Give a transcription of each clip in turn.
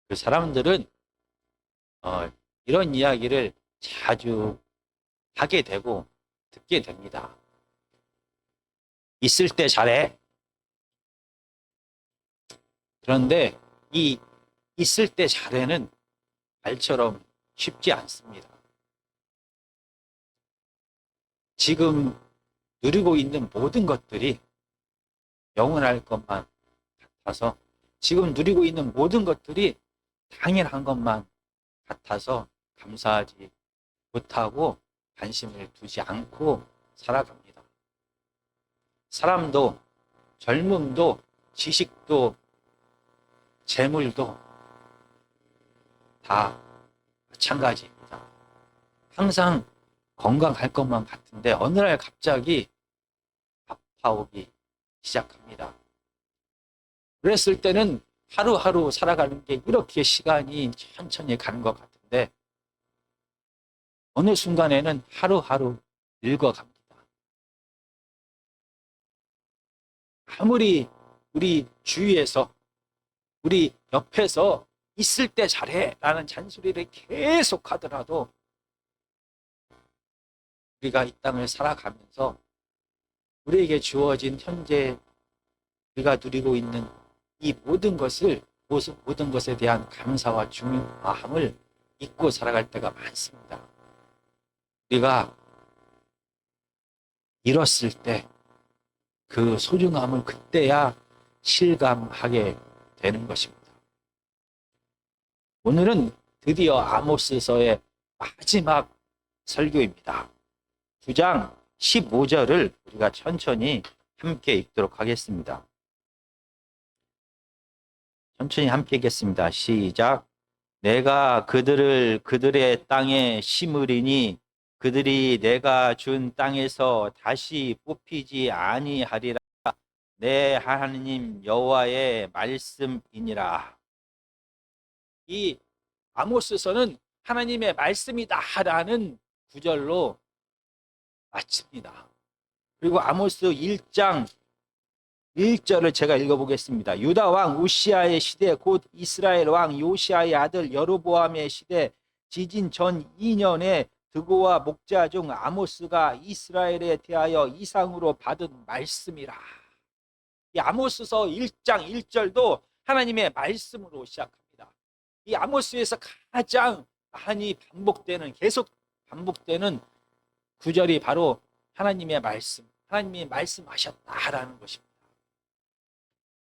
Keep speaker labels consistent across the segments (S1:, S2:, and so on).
S1: 그 사람들은 이런 이야기를 자주 하게 되고 듣게 됩니다. 있을 때 잘해. 그런데 이 있을 때 잘해는 말처럼 쉽지 않습니다. 지금 누리고 있는 모든 것들이 영원할 것만 같아서, 지금 누리고 있는 모든 것들이 당연한 것만 같아서 감사하지 못하고 관심을 두지 않고 살아갑니다. 사람도, 젊음도, 지식도, 재물도 다 마찬가지입니다. 항상 건강할 것만 같은데 어느 날 갑자기 아파오기 시작합니다. 그랬을 때는 하루하루 살아가는 게 이렇게 시간이 천천히 가는 것 같은데 어느 순간에는 하루하루 늙어갑니다. 아무리 우리 주위에서, 우리 옆에서 있을 때 잘해 라는 잔소리를 계속 하더라도 우리가 이 땅을 살아가면서 우리에게 주어진 현재 우리가 누리고 있는 이 모든 것에 대한 감사와 중요함을 잊고 살아갈 때가 많습니다. 우리가 잃었을 때 그 소중함을 그때야 실감하게 되는 것입니다. 오늘은 드디어 아모스서의 마지막 설교입니다. 9장 15절을 우리가 천천히 함께 읽도록 하겠습니다. 천천히 함께 읽겠습니다. 시작. 내가 그들을 그들의 땅에 심으리니 그들이 내가 준 땅에서 다시 뽑히지 아니하리라. 내 하나님 여호와의 말씀이니라. 이 아모스서는 하나님의 말씀이다라는 구절로 마칩니다. 그리고 아모스 1장 1절을 제가 읽어보겠습니다. 유다 왕 우시아의 시대 곧 이스라엘 왕 요시아의 아들 여로보암의 시대 지진 전 2년에 드고와 목자 중 아모스가 이스라엘에 대하여 이상으로 받은 말씀이라. 이 아모스서 1장 1절도 하나님의 말씀으로 시작합니다. 이 아모스에서 가장 많이 계속 반복되는 구절이 바로 하나님의 말씀, 하나님이 말씀하셨다라는 것입니다.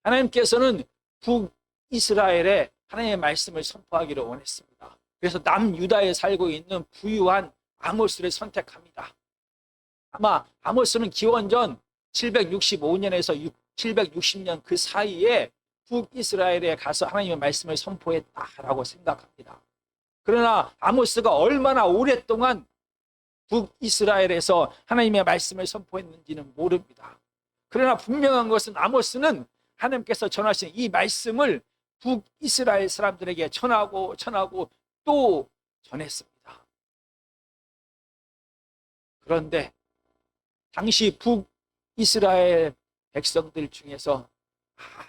S1: 하나님께서는 북이스라엘에 하나님의 말씀을 선포하기를 원했습니다. 그래서 남유다에 살고 있는 부유한 아모스를 선택합니다. 아마 아모스는 기원전 765년에서 760년 그 사이에 북이스라엘에 가서 하나님의 말씀을 선포했다라고 생각합니다. 그러나 아모스가 얼마나 오랫동안 북이스라엘에서 하나님의 말씀을 선포했는지는 모릅니다. 그러나 분명한 것은 아모스는 하나님께서 전하신 이 말씀을 북이스라엘 사람들에게 전하고 또 전했습니다. 그런데 당시 북이스라엘 백성들 중에서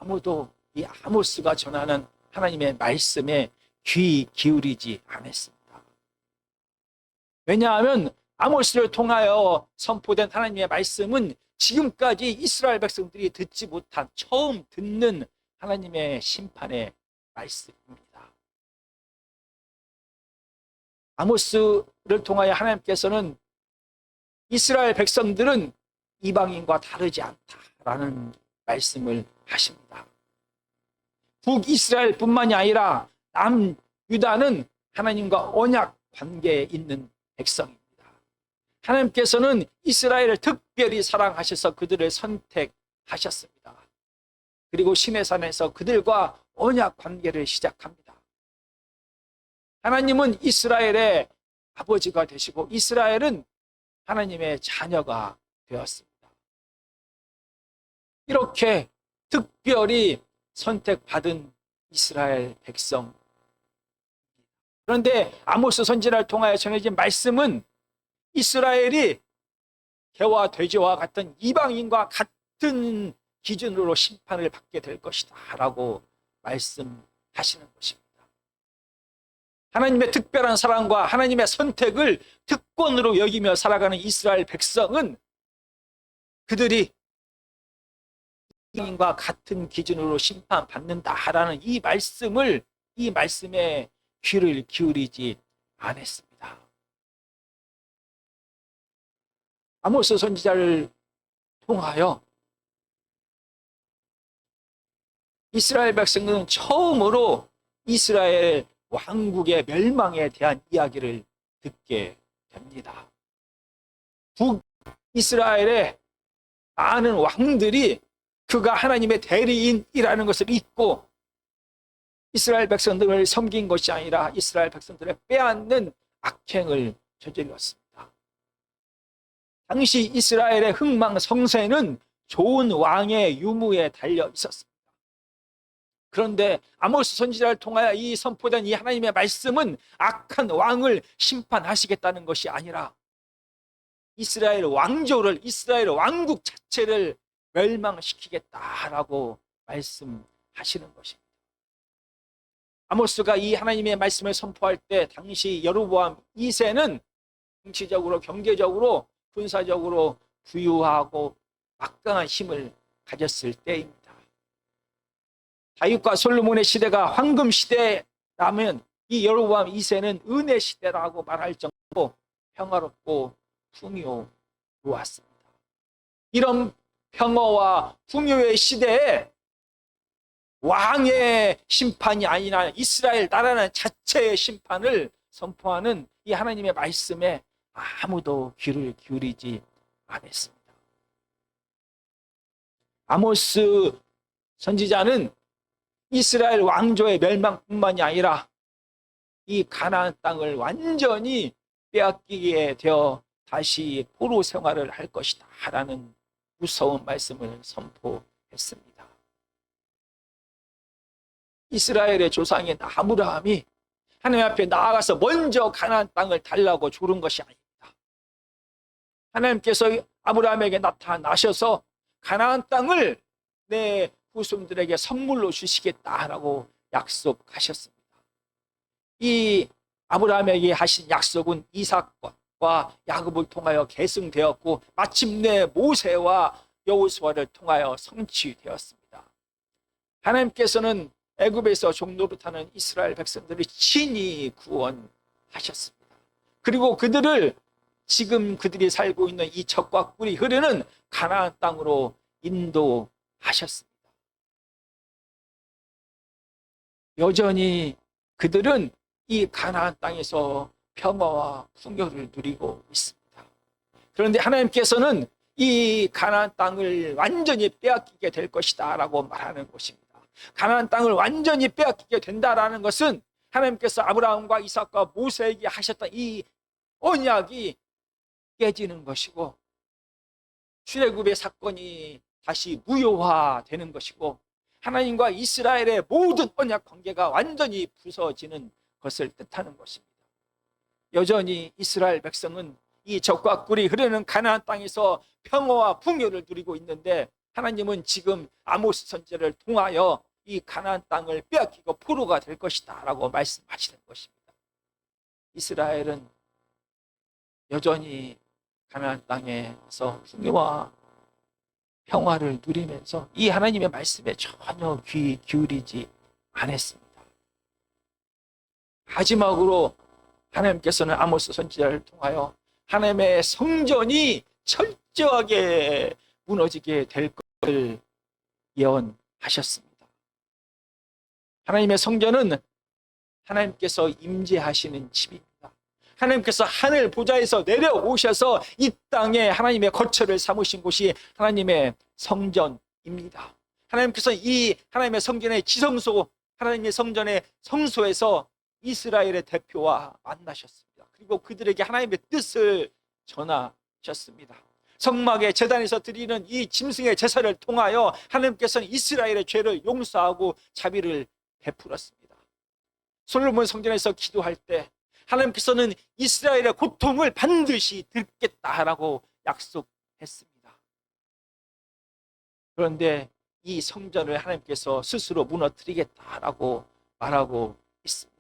S1: 아무도 이 아모스가 전하는 하나님의 말씀에 귀 기울이지 않았습니다. 왜냐하면 아모스를 통하여 선포된 하나님의 말씀은 지금까지 이스라엘 백성들이 듣지 못한 처음 듣는 하나님의 심판의 말씀입니다. 아모스를 통하여 하나님께서는 이스라엘 백성들은 이방인과 다르지 않다라는 말씀을 하십니다. 북이스라엘뿐만이 아니라 남유다는 하나님과 언약 관계에 있는 백성입니다. 하나님께서는 이스라엘을 특별히 사랑하셔서 그들을 선택하셨습니다. 그리고 시내산에서 그들과 언약 관계를 시작합니다. 하나님은 이스라엘의 아버지가 되시고 이스라엘은 하나님의 자녀가 되었습니다. 이렇게 특별히 선택받은 이스라엘 백성. 그런데 아모스 선지자를 통하여 전해진 말씀은 이스라엘이 개와 돼지와 같은 이방인과 같은 기준으로 심판을 받게 될 것이다 라고 말씀하시는 것입니다. 하나님의 특별한 사랑과 하나님의 선택을 특권으로 여기며 살아가는 이스라엘 백성은 그들이 인과 같은 기준으로 심판받는다라는 이 말씀에 귀를 기울이지 않았습니다. 아모스 선지자를 통하여 이스라엘 백성은 처음으로 이스라엘 왕국의 멸망에 대한 이야기를 듣게 됩니다. 북이스라엘의 많은 왕들이 그가 하나님의 대리인이라는 것을 잊고 이스라엘 백성들을 섬긴 것이 아니라 이스라엘 백성들을 빼앗는 악행을 저질렀습니다. 당시 이스라엘의 흥망성쇠는 좋은 왕의 유무에 달려 있었습니다. 그런데 아모스 선지자를 통하여 이 선포된 이 하나님의 말씀은 악한 왕을 심판하시겠다는 것이 아니라 이스라엘 왕조를, 이스라엘 왕국 자체를 멸망시키겠다라고 말씀하시는 것입니다. 아모스가 이 하나님의 말씀을 선포할 때 당시 여로보암 2세는 정치적으로, 경제적으로, 군사적으로 부유하고 막강한 힘을 가졌을 때입니다. 다윗과 솔로몬의 시대가 황금 시대라면 이 여로보암 2세는 은혜 시대라고 말할 정도로 평화롭고 풍요로웠습니다. 이런 평화와 풍요의 시대에 왕의 심판이 아니라 이스라엘 나라는 자체의 심판을 선포하는 이 하나님의 말씀에 아무도 귀를 기울이지 않았습니다. 아모스 선지자는 이스라엘 왕조의 멸망뿐만이 아니라 이 가나안 땅을 완전히 빼앗기게 되어 다시 포로 생활을 할 것이다 라는 무서운 말씀을 선포했습니다. 이스라엘의 조상인 아브라함이 하나님 앞에 나아가서 먼저 가나안 땅을 달라고 조른 것이 아닙니다. 하나님께서 아브라함에게 나타나셔서 가나안 땅을 내 후손들에게 선물로 주시겠다라고 약속하셨습니다. 이 아브라함에게 하신 약속은 이삭과 야곱을 통하여 계승되었고 마침내 모세와 여호수아를 통하여 성취되었습니다. 하나님께서는 애굽에서 종노릇하는 이스라엘 백성들을 친히 구원하셨습니다. 그리고 그들을 지금 그들이 살고 있는 이 젖과 꿀이 흐르는 가나안 땅으로 인도하셨습니다. 여전히 그들은 이 가나안 땅에서 평화와 풍요를 누리고 있습니다. 그런데 하나님께서는 이 가나안 땅을 완전히 빼앗기게 될 것이다 라고 말하는 것입니다. 가나안 땅을 완전히 빼앗기게 된다라는 것은 하나님께서 아브라함과 이삭과 모세에게 하셨던 이 언약이 깨지는 것이고 출애굽의 사건이 다시 무효화되는 것이고 하나님과 이스라엘의 모든 언약 관계가 완전히 부서지는 것을 뜻하는 것입니다. 여전히 이스라엘 백성은 이 젖과 꿀이 흐르는 가나안 땅에서 평화와 풍요를 누리고 있는데 하나님은 지금 아모스 선지자를 통하여 이 가나안 땅을 빼앗기고 포로가 될 것이다 라고 말씀하시는 것입니다. 이스라엘은 여전히 가나안 땅에서 풍요와 평화를 누리면서 이 하나님의 말씀에 전혀 귀 기울이지 않았습니다. 마지막으로 하나님께서는 아모스 선지자를 통하여 하나님의 성전이 철저하게 무너지게 될 것을 예언하셨습니다. 하나님의 성전은 하나님께서 임재하시는 집입니다. 하나님께서 하늘 보좌에서 내려오셔서 이 땅에 하나님의 거처를 삼으신 곳이 하나님의 성전입니다. 하나님께서 이 하나님의 성전의 지성소, 하나님의 성전의 성소에서 이스라엘의 대표와 만나셨습니다. 그리고 그들에게 하나님의 뜻을 전하셨습니다. 성막의 제단에서 드리는 이 짐승의 제사를 통하여 하나님께서는 이스라엘의 죄를 용서하고 자비를 베풀었습니다. 솔로몬 성전에서 기도할 때 하나님께서는 이스라엘의 고통을 반드시 듣겠다라고 약속했습니다. 그런데 이 성전을 하나님께서 스스로 무너뜨리겠다라고 말하고 있습니다.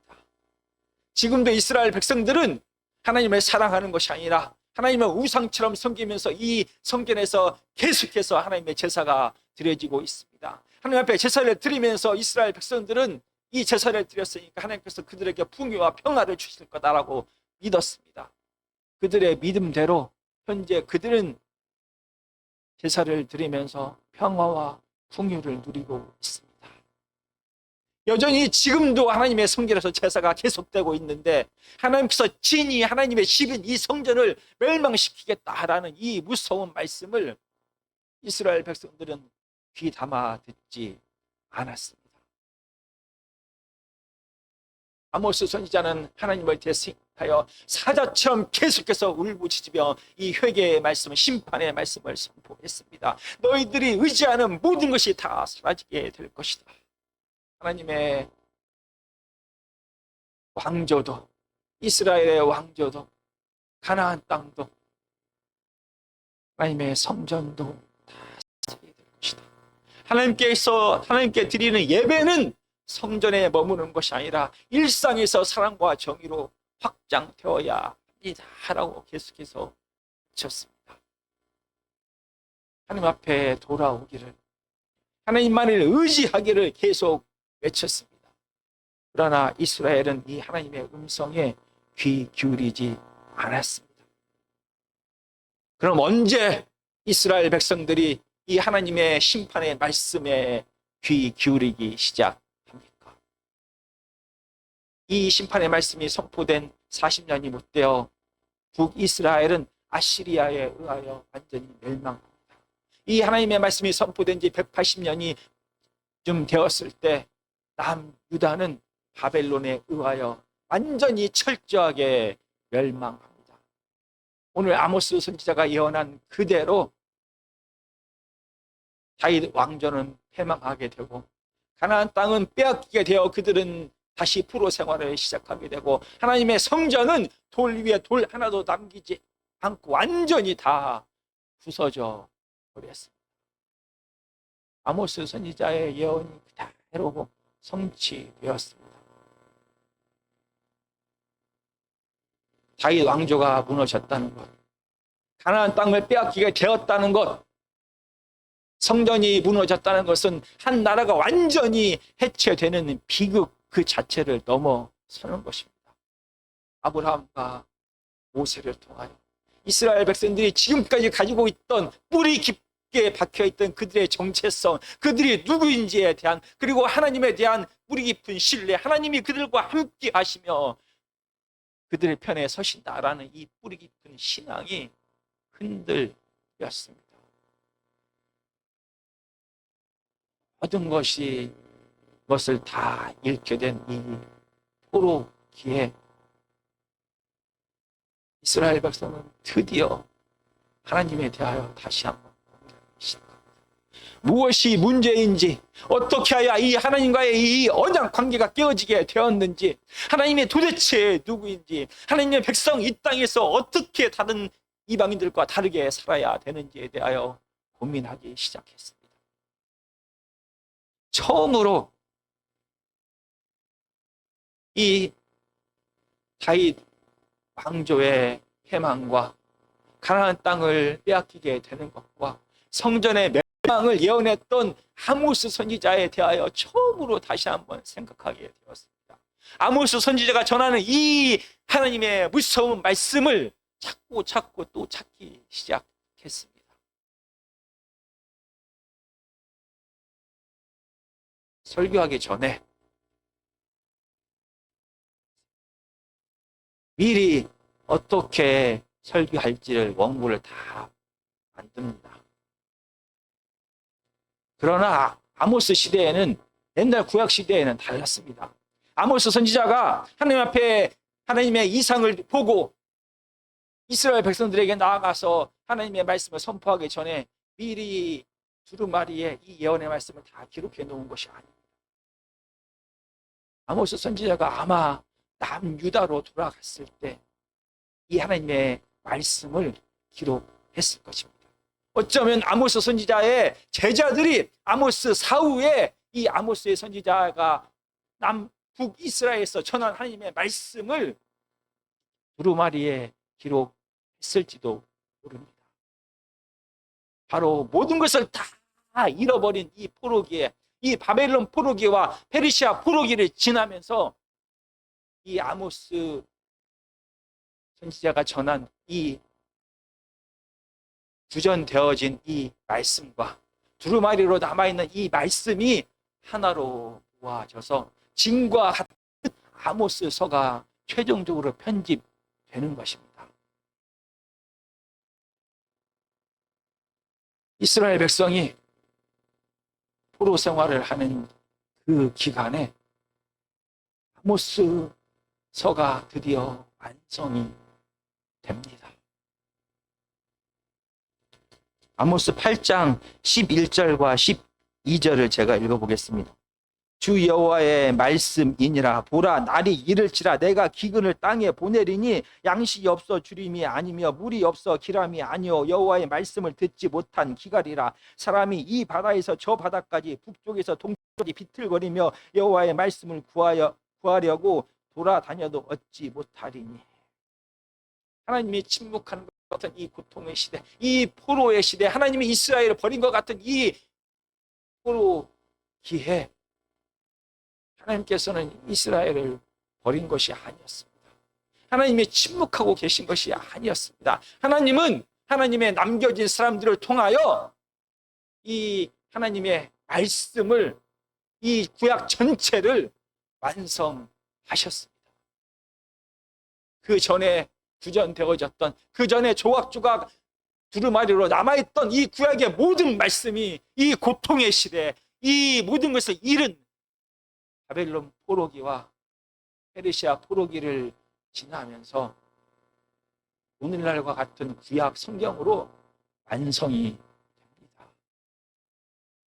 S1: 지금도 이스라엘 백성들은 하나님을 사랑하는 것이 아니라 하나님을 우상처럼 섬기면서 이 성전에서 계속해서 하나님의 제사가 드려지고 있습니다. 하나님 앞에 제사를 드리면서 이스라엘 백성들은 이 제사를 드렸으니까 하나님께서 그들에게 풍요와 평화를 주실 거다라고 믿었습니다. 그들의 믿음대로 현재 그들은 제사를 드리면서 평화와 풍요를 누리고 있습니다. 여전히 지금도 하나님의 성전에서 제사가 계속되고 있는데 하나님께서 진히 하나님의 집인 이 성전을 멸망시키겠다라는 이 무서운 말씀을 이스라엘 백성들은 귀 담아 듣지 않았습니다. 아모스 선지자는 하나님을 대신하여 사자처럼 계속해서 울부짖으며 이 회개의 말씀, 심판의 말씀을 선포했습니다. 너희들이 의지하는 모든 것이 다 사라지게 될 것이다. 하나님의 왕조도, 이스라엘의 왕조도, 가나안 땅도, 하나님의 성전도 다 사라지게 될 것이다. 하나님께 드리는 예배는 성전에 머무는 것이 아니라 일상에서 사랑과 정의로 확장되어야 합니다라고 계속해서 외쳤습니다. 하나님 앞에 돌아오기를, 하나님만을 의지하기를 계속 외쳤습니다. 그러나 이스라엘은 이 하나님의 음성에 귀 기울이지 않았습니다. 그럼 언제 이스라엘 백성들이 이 하나님의 심판의 말씀에 귀 기울이기 시작합니까? 이 심판의 말씀이 선포된 40년이 못 되어 북이스라엘은 아시리아에 의하여 완전히 멸망합니다. 이 하나님의 말씀이 선포된 지 180년이 좀 되었을 때 남유다는 바벨론에 의하여 완전히 철저하게 멸망합니다. 오늘 아모스 선지자가 예언한 그대로 다윗 왕조는 패망하게 되고 가나안 땅은 빼앗기게 되어 그들은 다시 포로 생활을 시작하게 되고 하나님의 성전은 돌 위에 돌 하나도 남기지 않고 완전히 다 부서져 버렸습니다. 아모스 선지자의 예언이 그대로 성취되었습니다. 다윗 왕조가 무너졌다는 것, 가나안 땅을 빼앗기게 되었다는 것, 성전이 무너졌다는 것은 한 나라가 완전히 해체되는 비극 그 자체를 넘어서는 것입니다. 아브라함과 모세를 통하여 이스라엘 백성들이 지금까지 가지고 있던 뿌리 깊게 박혀있던 그들의 정체성, 그들이 누구인지에 대한, 그리고 하나님에 대한 뿌리 깊은 신뢰, 하나님이 그들과 함께 하시며 그들의 편에 서신다라는 이 뿌리 깊은 신앙이 흔들렸습니다. 모든 것을 다 잃게 된 이 포로기에 이스라엘 백성은 드디어 하나님에 대하여 다시 한번 고민하기 시작합니다. 무엇이 문제인지, 어떻게 해야 이 하나님과의 이 언약 관계가 깨어지게 되었는지, 하나님이 도대체 누구인지, 하나님의 백성 이 땅에서 어떻게 다른 이방인들과 다르게 살아야 되는지에 대하여 고민하기 시작했습니다. 처음으로 이 다윗 왕조의 패망과 가나안 땅을 빼앗기게 되는 것과 성전의 멸망을 예언했던 아모스 선지자에 대하여 처음으로 다시 한번 생각하게 되었습니다. 아모스 선지자가 전하는 이 하나님의 무서운 말씀을 찾고 또 찾기 시작했습니다. 설교하기 전에 미리 어떻게 설교할지를 원고를 다 만듭니다. 그러나 아모스 시대에는, 옛날 구약 시대에는 달랐습니다. 아모스 선지자가 하나님 앞에 하나님의 이상을 보고 이스라엘 백성들에게 나아가서 하나님의 말씀을 선포하기 전에 미리 두루마리에 이 예언의 말씀을 다 기록해 놓은 것이 아닙니다. 아모스 선지자가 아마 남유다로 돌아갔을 때 이 하나님의 말씀을 기록했을 것입니다. 어쩌면 아모스 선지자의 제자들이 아모스 사후에 이 아모스의 선지자가 북이스라엘에서 전한 하나님의 말씀을 두루마리에 기록했을지도 모릅니다. 바로 모든 것을 다 잃어버린 이 포로기에, 이 바벨론 포로기와 페르시아 포로기를 지나면서 이 아모스 선지자가 전한 이 구전되어진 이 말씀과 두루마리로 남아있는 이 말씀이 하나로 모아져서 진과 같은 아모스서가 최종적으로 편집되는 것입니다. 이스라엘 백성이 포로 생활을 하는 그 기간에 아모스서가 드디어 완성이 됩니다. 아모스 8장 11절과 12절을 제가 읽어보겠습니다. 주 여호와의 말씀이니라. 보라, 날이 이를지라. 내가 기근을 땅에 보내리니 양식이 없어 주림이 아니며 물이 없어 기람이 아니요 여호와의 말씀을 듣지 못한 기갈이라. 사람이 이 바다에서 저 바다까지 북쪽에서 동쪽까지 비틀거리며 여호와의 말씀을 구하려고 돌아다녀도 얻지 못하리니. 하나님이 침묵하는 것 같은 이 고통의 시대, 이 포로의 시대, 하나님이 이스라엘을 버린 것 같은 이 포로 기회, 하나님께서는 이스라엘을 버린 것이 아니었습니다. 하나님이 침묵하고 계신 것이 아니었습니다. 하나님은 하나님의 남겨진 사람들을 통하여 이 하나님의 말씀을, 이 구약 전체를 완성하셨습니다. 그 전에 구전되어졌던, 그 전에 조각조각 두루마리로 남아있던 이 구약의 모든 말씀이 이 고통의 시대, 이 모든 것을 잃은 바벨론 포로기와 페르시아 포로기를 지나면서 오늘날과 같은 구약 성경으로 완성이 됩니다.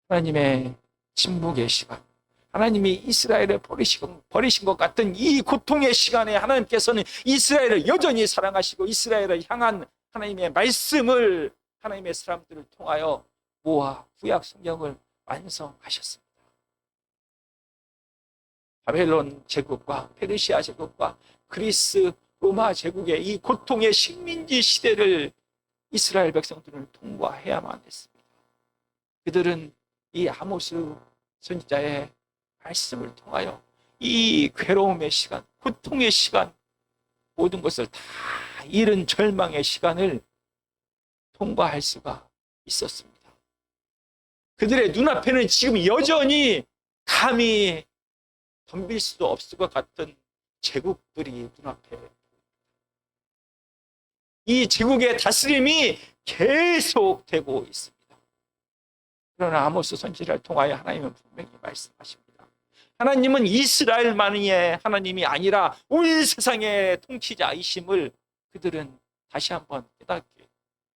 S1: 하나님의 침묵의 시간, 하나님이 이스라엘을 버리신 것 같은 이 고통의 시간에 하나님께서는 이스라엘을 여전히 사랑하시고 이스라엘을 향한 하나님의 말씀을 하나님의 사람들을 통하여 모아 구약 성경을 완성하셨습니다. 바벨론 제국과 페르시아 제국과 그리스 로마 제국의 이 고통의 식민지 시대를 이스라엘 백성들을 통과해야만 했습니다. 그들은 이 아모스 선지자의 말씀을 통하여 이 괴로움의 시간, 고통의 시간, 모든 것을 다 잃은 절망의 시간을 통과할 수가 있었습니다. 그들의 눈앞에는 지금 여전히 감히 덤빌 수도 없을 것 같은 제국들이 눈앞에, 이 제국의 다스림이 계속되고 있습니다. 그러나 아모스 선지자를 통하여 하나님은 분명히 말씀하십니다. 하나님은 이스라엘만의 하나님이 아니라 온 세상의 통치자이심을 그들은 다시 한번 깨닫게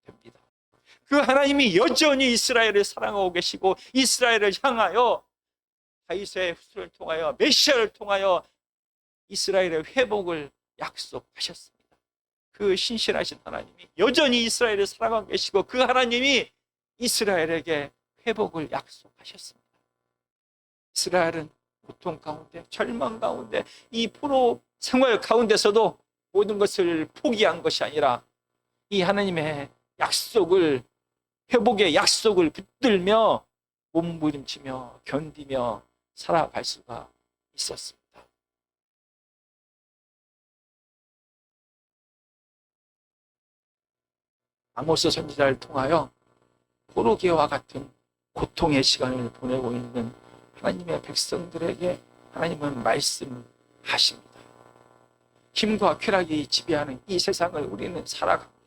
S1: 됩니다. 그 하나님이 여전히 이스라엘을 사랑하고 계시고 이스라엘을 향하여 다윗의 후손을 통하여 메시아를 통하여 이스라엘의 회복을 약속하셨습니다. 그 신실하신 하나님이 여전히 이스라엘을 사랑하고 계시고 그 하나님이 이스라엘에게 회복을 약속하셨습니다. 이스라엘은 고통 가운데, 절망 가운데, 이 포로 생활 가운데서도 모든 것을 포기한 것이 아니라 이 하나님의 약속을, 회복의 약속을 붙들며 몸부림치며 견디며 살아갈 수가 있었습니다. 아모스 선지자를 통하여 포로기와 같은 고통의 시간을 보내고 있는 하나님의 백성들에게 하나님은 말씀하십니다. 힘과 쾌락이 지배하는 이 세상을 우리는 살아갑니다.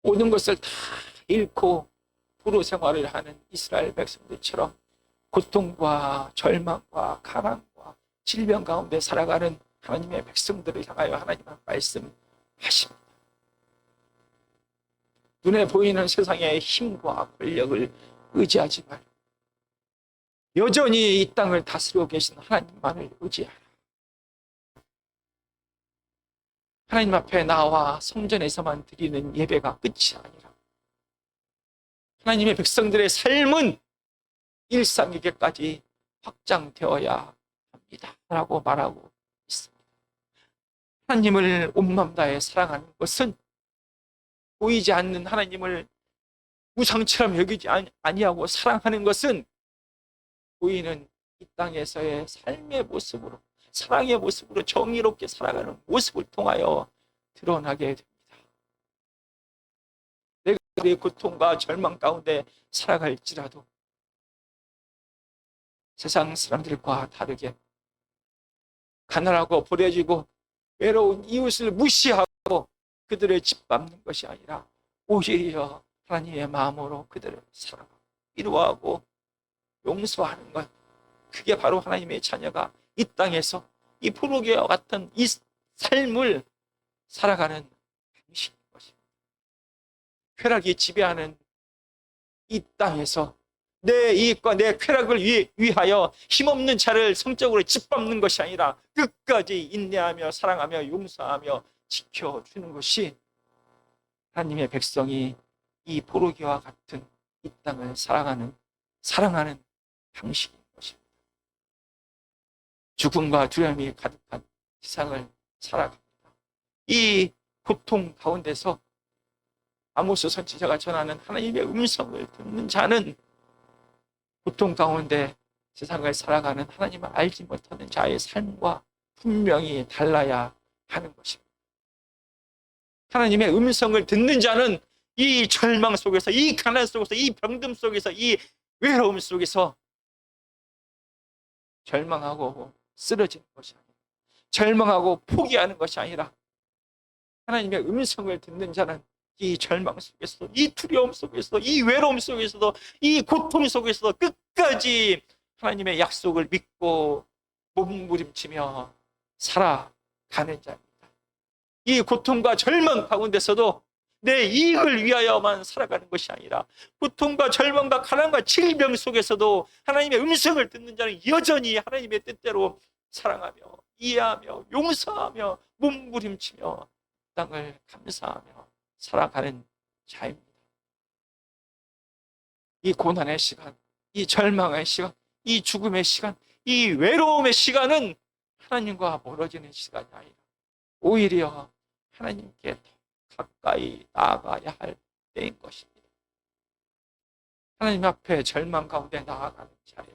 S1: 모든 것을 다 잃고 포로 생활을 하는 이스라엘 백성들처럼 고통과 절망과 가난과 질병 가운데 살아가는 하나님의 백성들을 향하여 하나님은 말씀하십니다. 눈에 보이는 세상의 힘과 권력을 의지하지 말고 여전히 이 땅을 다스리고 계신 하나님만을 의지하라. 하나님 앞에 나와 성전에서만 드리는 예배가 끝이 아니라 하나님의 백성들의 삶은 일상에게까지 확장되어야 라고 말하고 있습니다. 하나님을 온 마음 다해 사랑하는 것은 보이지 않는 하나님을 우상처럼 여기지 아니하고 사랑하는 것은 보이는 이 땅에서의 삶의 모습으로, 사랑의 모습으로 정의롭게 살아가는 모습을 통하여 드러나게 됩니다. 내가 우리의 고통과 절망 가운데 살아갈지라도 세상 사람들과 다르게 가난하고 버려지고 외로운 이웃을 무시하고 그들을 짓밟는 것이 아니라 오히려 하나님의 마음으로 그들을 사랑하고 위로하고 용서하는 것, 그게 바로 하나님의 자녀가 이 땅에서 이 포로기와 같은 이 삶을 살아가는 방식인 것입니다. 쾌락이 지배하는 이 땅에서 내 이익과 내 쾌락을 위하여 힘없는 자를 성적으로 짓밟는 것이 아니라 끝까지 인내하며 사랑하며 용서하며 지켜주는 것이 하나님의 백성이 이 포로기와 같은 이 땅을 사랑하는 방식인 것입니다. 죽음과 두려움이 가득한 세상을 살아갑니다. 이 고통 가운데서 아모스 선지자가 전하는 하나님의 음성을 듣는 자는 고통 가운데 세상을 살아가는 하나님을 알지 못하는 자의 삶과 분명히 달라야 하는 것입니다. 하나님의 음성을 듣는 자는 이 절망 속에서, 이 가난 속에서, 이 병듦 속에서, 이 외로움 속에서 절망하고 쓰러지는 것이 아니라, 절망하고 포기하는 것이 아니라 하나님의 음성을 듣는 자는 이 절망 속에서도, 이 두려움 속에서도, 이 외로움 속에서도, 이 고통 속에서도 끝까지 하나님의 약속을 믿고 몸부림치며 살아가는 자입니다. 이 고통과 절망 가운데서도 내 이익을 위하여만 살아가는 것이 아니라 고통과 절망과 가난과 질병 속에서도 하나님의 음성을 듣는 자는 여전히 하나님의 뜻대로 사랑하며 이해하며 용서하며 몸부림치며 땅을 감사하며 살아가는 자입니다. 이 고난의 시간, 이 절망의 시간, 이 죽음의 시간, 이 외로움의 시간은 하나님과 멀어지는 시간이 아니라 오히려 하나님께 더 가까이 나아가야 할 때인 것입니다. 하나님 앞에 절망 가운데 나아가는 자에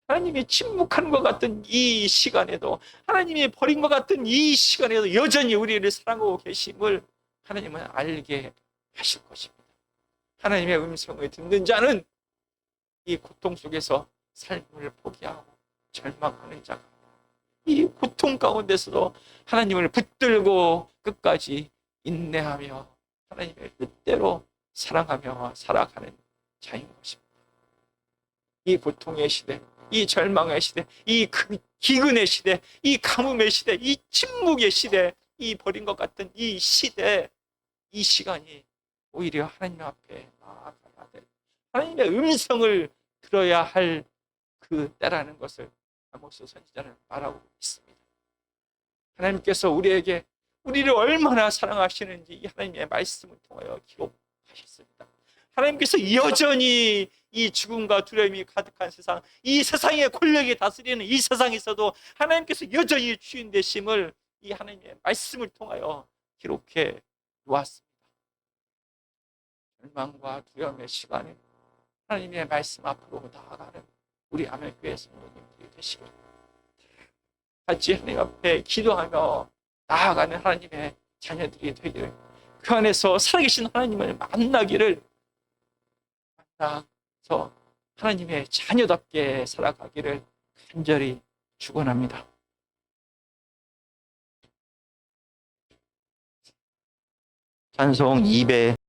S1: 하나님이 침묵하는 것 같은 이 시간에도, 하나님이 버린 것 같은 이 시간에도 여전히 우리를 사랑하고 계심을 하나님은 알게 하실 것입니다. 하나님의 음성을 듣는 자는 이 고통 속에서 삶을 포기하고 절망하는 자가 이 고통 가운데서도 하나님을 붙들고 끝까지 인내하며 하나님의 뜻대로 사랑하며 살아가는 자인 것입니다. 이 고통의 시대, 이 절망의 시대, 이 기근의 시대, 이 가뭄의 시대, 이 침묵의 시대, 이 버린 것 같은 이 시대, 이 시간이 오히려 하나님 앞에 나아가야 될, 하나님의 음성을 들어야 할 그 때라는 것을 아모스 선지자는 말하고 있습니다. 하나님께서 우리를 얼마나 사랑하시는지 이 하나님의 말씀을 통하여 기록하셨습니다. 하나님께서 여전히 이 죽음과 두려움이 가득한 세상, 이 세상의 권력이 다스리는 이 세상에서도 하나님께서 여전히 주인 되심을 이 하나님의 말씀을 통하여 기록해 놓았습니다. 절망과 두려움의 시간에 하나님의 말씀 앞으로 나아가는 우리 아멘교회 성도님들이 되시길, 같이 하나님 앞에 기도하며 나아가는 하나님의 자녀들이 되기를, 그 안에서 살아계신 하나님을 만나기를, 만나서 하나님의 자녀답게 살아가기를 간절히 축원합니다. 찬송 200